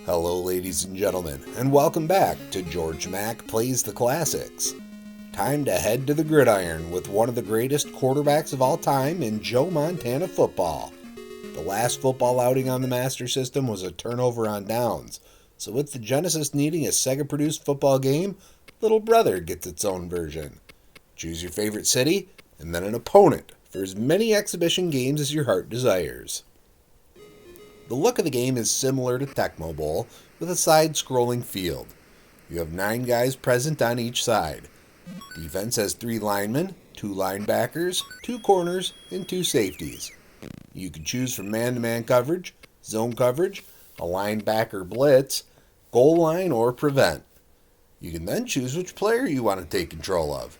Hello ladies and gentlemen, and welcome back to Georg Mack Plays the Classics. Time to head to the gridiron with one of the greatest quarterbacks of all time in Joe Montana football. The last football outing on the Master System was a turnover on downs, so with the Genesis needing a Sega-produced football game, Little Brother gets its own version. Choose your favorite city, and then an opponent for as many exhibition games as your heart desires. The look of the game is similar to Tecmo Bowl, with a side-scrolling field. You have 9 guys present on each side. Defense has 3 linemen, 2 linebackers, 2 corners, and 2 safeties. You can choose from man-to-man coverage, zone coverage, a linebacker blitz, goal line, or prevent. You can then choose which player you want to take control of.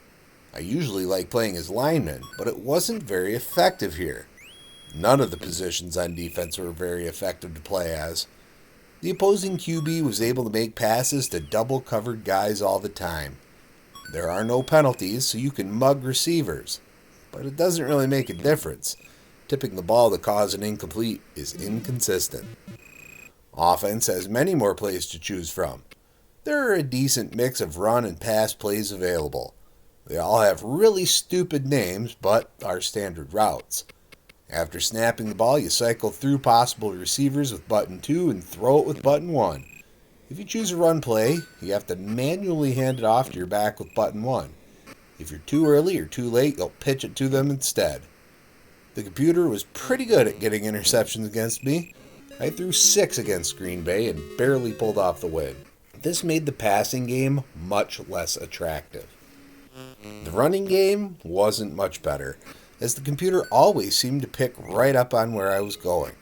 I usually like playing as lineman, but it wasn't very effective here. None of the positions on defense were very effective to play as. The opposing QB was able to make passes to double-covered guys all the time. There are no penalties, so you can mug receivers, but it doesn't really make a difference. Tipping the ball to cause an incomplete is inconsistent. Offense has many more plays to choose from. There are a decent mix of run and pass plays available. They all have really stupid names, but are standard routes. After snapping the ball, you cycle through possible receivers with button 2 and throw it with button 1. If you choose a run play, you have to manually hand it off to your back with button 1. If you're too early or too late, you'll pitch it to them instead. The computer was pretty good at getting interceptions against me. I threw 6 against Green Bay and barely pulled off the win. This made the passing game much less attractive. The running game wasn't much better, as the computer always seemed to pick right up on where I was going.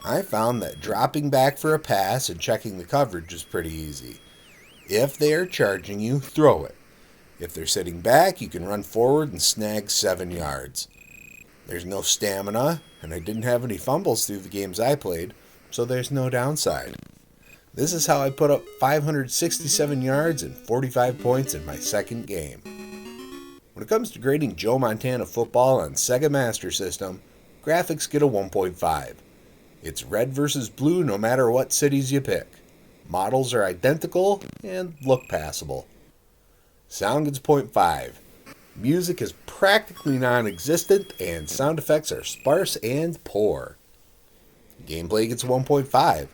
I found that dropping back for a pass and checking the coverage is pretty easy. If they are charging you, throw it. If they're sitting back, you can run forward and snag 7 yards. There's no stamina, and I didn't have any fumbles through the games I played, so there's no downside. This is how I put up 567 yards and 45 points in my second game. When it comes to grading Joe Montana football on Sega Master System, graphics get a 1.5. It's red versus blue no matter what cities you pick. Models are identical and look passable. Sound gets 0.5. Music is practically non-existent and sound effects are sparse and poor. Gameplay gets a 1.5.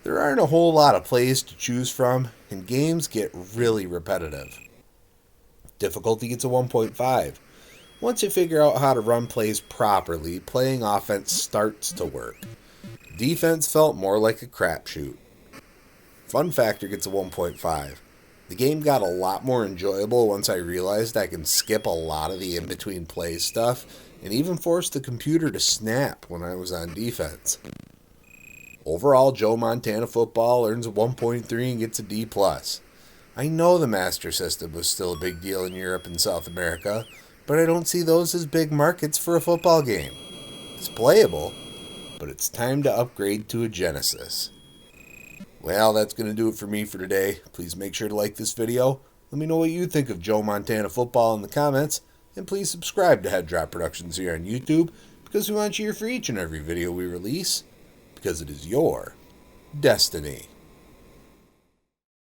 There aren't a whole lot of plays to choose from, and games get really repetitive. Difficulty gets a 1.5. Once you figure out how to run plays properly, playing offense starts to work. Defense felt more like a crapshoot. Fun factor gets a 1.5. The game got a lot more enjoyable once I realized I can skip a lot of the in-between plays stuff, and even force the computer to snap when I was on defense. Overall, Joe Montana football earns a 1.3 and gets a D+. I know the Master System was still a big deal in Europe and South America, but I don't see those as big markets for a football game. It's playable, but it's time to upgrade to a Genesis. Well, that's going to do it for me for today. Please make sure to like this video. Let me know what you think of Joe Montana football in the comments, and please subscribe to Head Drop Productions here on YouTube, because we want you here for each and every video we release, because it is your destiny.